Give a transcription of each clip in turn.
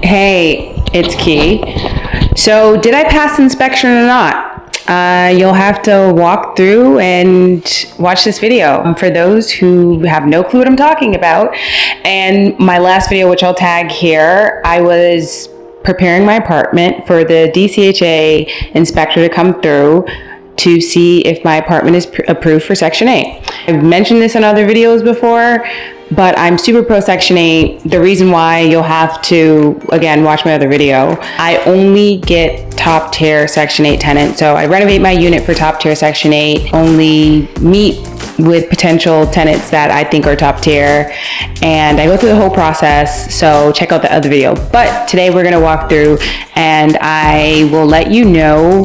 Hey, it's Key. So did I pass inspection or not? You'll have to walk through and watch this video. For those who have no clue what I'm talking about, and my last video, which I'll tag here, I was preparing my apartment for the DCHA inspector to come through to see if my apartment is approved for Section 8. I've mentioned this in other videos before, but I'm super pro Section 8. The reason why, you'll have to, again, watch my other video. I only get top tier Section 8 tenants. So I renovate my unit for top tier Section 8, only meet with potential tenants that I think are top tier, and I go through the whole process. So check out the other video. But today we're gonna walk through and I will let you know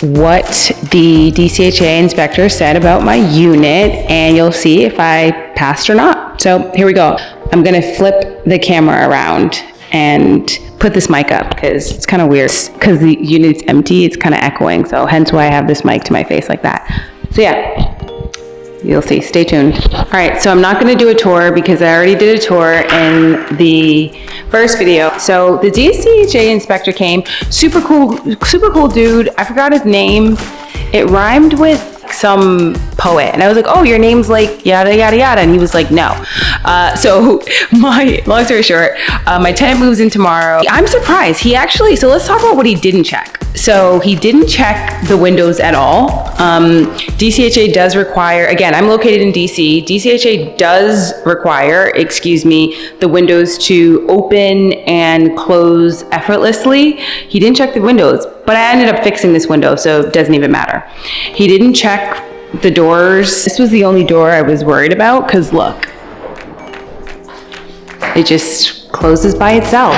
what the DCHA inspector said about my unit, and you'll see if I passed or not. So here we go. I'm gonna flip the camera around and put this mic up because it's kind of weird because the unit's empty. It's kind of echoing, so hence why I have this mic to my face like that. So yeah, you'll see. Stay tuned. All right, so I'm not going to do a tour because I already did a tour in the first video. So the DCHA inspector came, super cool dude. I forgot his name. It rhymed with some poet, and I was like, oh, your name's like yada yada yada, and he was like, no. So my long story short, my tenant moves in tomorrow. I'm surprised he actually, so let's talk about what he didn't check. So he didn't check the windows at all. DCHA does require, again, I'm located in DC. DCHA does require, the windows to open and close effortlessly. He didn't check the windows, but I ended up fixing this window, so it doesn't even matter. He didn't check the doors. This was the only door I was worried about, because look, it just closes by itself.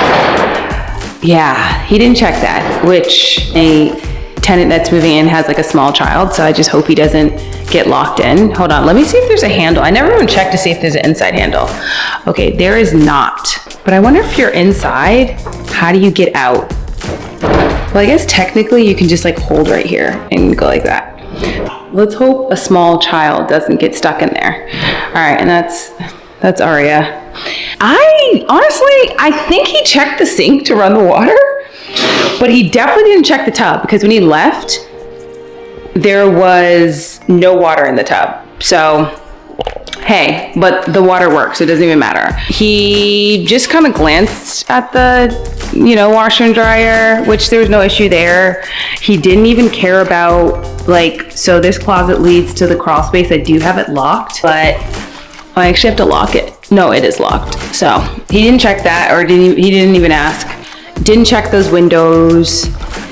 Yeah, he didn't check that, which a tenant that's moving in has like a small child, so I just hope he doesn't get locked in. Hold on, let me see if there's a handle. I never even checked to see if there's an inside handle. Okay, there is not, but I wonder if you're inside, how do you get out? Well, I guess technically you can just like hold right here and go like that. Let's hope a small child doesn't get stuck in there. All right, and that's Aria. I think he checked the sink to run the water, but he definitely didn't check the tub, because when he left, there was no water in the tub. So, hey, but the water works, so it doesn't even matter. He just kind of glanced at the, washer and dryer, which there was no issue there. He didn't even care about, so this closet leads to the crawl space. I do have it locked, but I actually have to lock it. No, it is locked. So he didn't check that, or he didn't even ask. Didn't check those windows.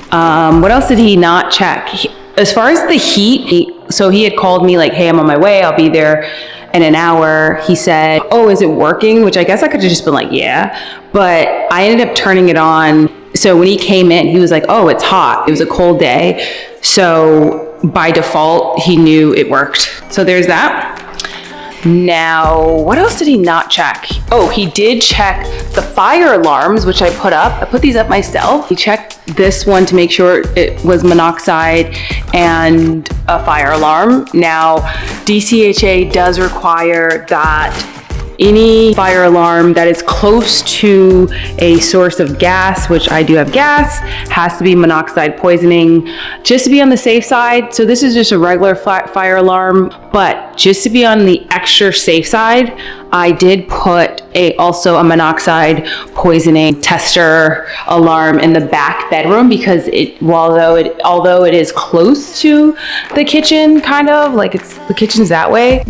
What else did he not check? As far as the heat, so he had called me like, hey, I'm on my way. I'll be there in an hour. He said, oh, is it working? Which I guess I could have just been like, yeah. But I ended up turning it on. So when he came in, he was like, oh, it's hot. It was a cold day. So by default, he knew it worked. So there's that. Now, what else did he not check? Oh, he did check the fire alarms, which I put up. I put these up myself. He checked this one to make sure it was monoxide and a fire alarm. Now, DCHA does require that any fire alarm that is close to a source of gas, which I do have gas, has to be monoxide poisoning, just to be on the safe side. So this is just a regular fire alarm, but just to be on the extra safe side, I did put also a monoxide poisoning tester alarm in the back bedroom, because although it is close to the kitchen, kind of like the kitchen's that way,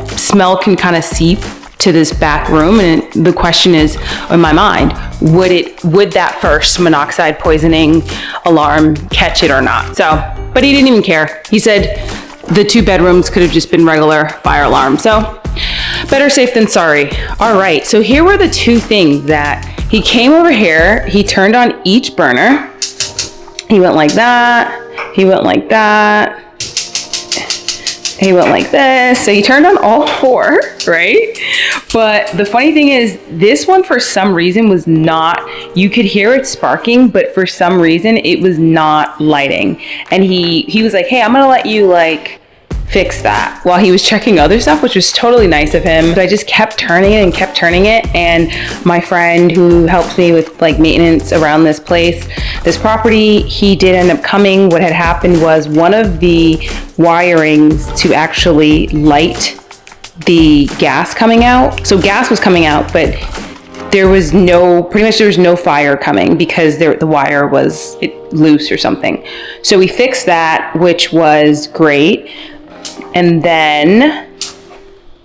smell can kind of seep to this back room, and the question is in my mind, would that first monoxide poisoning alarm catch it or not? So, but he didn't even care. He said the 2 bedrooms could have just been regular fire alarms. So better safe than sorry. All right, so here were the 2 things that he came over here. He turned on each burner. He went like that. He went like that. He went like this. So he turned on all 4, right? But the funny thing is, this one for some reason was not, you could hear it sparking, but for some reason it was not lighting. And he was like, hey, I'm gonna let you fix that while he was checking other stuff, which was totally nice of him. But I just kept turning it and kept turning it. And my friend who helps me with like maintenance around this place, this property, he did end up coming. What had happened was one of the wirings to actually light the gas coming out. So gas was coming out, but there was no fire coming because the wire was loose or something. So we fixed that, which was great. And then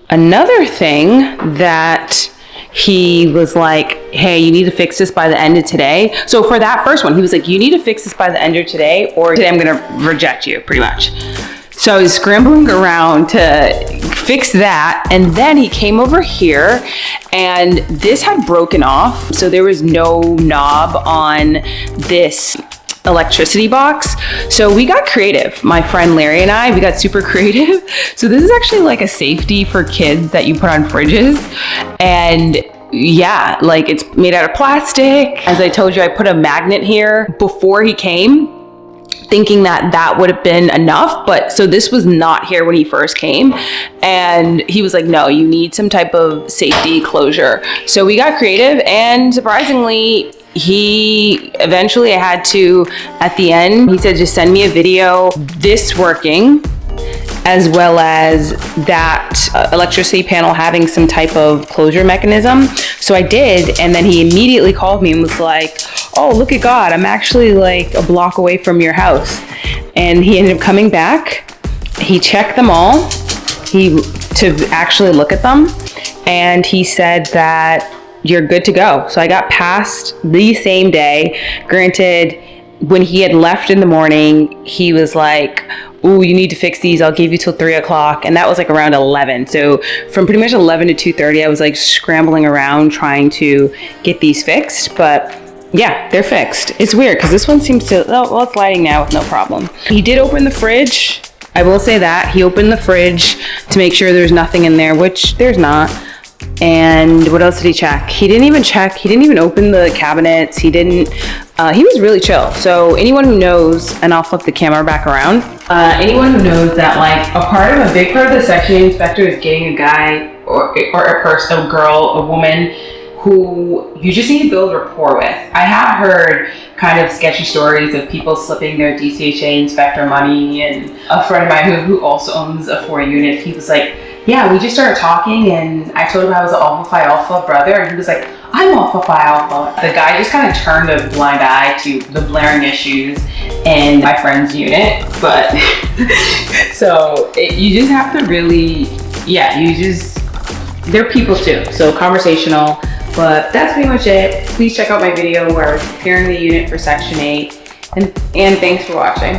another thing that he was like, hey, you need to fix this by the end of today. So for that first one, he was like, you need to fix this by the end of today, or today I'm gonna reject you, pretty much. So I was scrambling around to fix that. And then he came over here and this had broken off. So there was no knob on this electricity box. So we got creative. My friend Larry and I, we got super creative. So this is actually like a safety for kids that you put on fridges. And yeah, like it's made out of plastic. As I told you, I put a magnet here before he came, thinking that would have been enough. But so this was not here when he first came. And he was like, no, you need some type of safety closure. So we got creative, and surprisingly, he eventually, I had to, at the end, he said, just send me a video, this working, as well as that electricity panel having some type of closure mechanism. So I did, and then he immediately called me and was like, oh, look at God, I'm actually like a block away from your house. And he ended up coming back. He checked them all to actually look at them. And he said that you're good to go. So I got passed the same day. Granted, when he had left in the morning, he was like, ooh, you need to fix these. I'll give you till 3 o'clock. And that was like around 11. So from pretty much 11 to 2:30, I was like scrambling around trying to get these fixed. But yeah, they're fixed. It's weird because this one seems to, well, it's lighting now with no problem. He did open the fridge. I will say that. He opened the fridge to make sure there's nothing in there, which there's not. And what else did he check? He didn't even check. He didn't even open the cabinets. He was really chill. So anyone who knows, and I'll flip the camera back around. Anyone who knows that like a big part of the section inspector is getting a guy or a person, a girl, a woman who you just need to build rapport with. I have heard kind of sketchy stories of people slipping their DCHA inspector money, and a friend of mine who also owns a 4-unit, he was like, yeah, we just started talking and I told him I was an Alpha Phi Alpha brother, and he was like, I'm Alpha Phi Alpha. The guy just kind of turned a blind eye to the blaring issues in my friend's unit. But so you just have to really, they're people too. So conversational, but that's pretty much it. Please check out my video where I was preparing the unit for Section 8, and thanks for watching.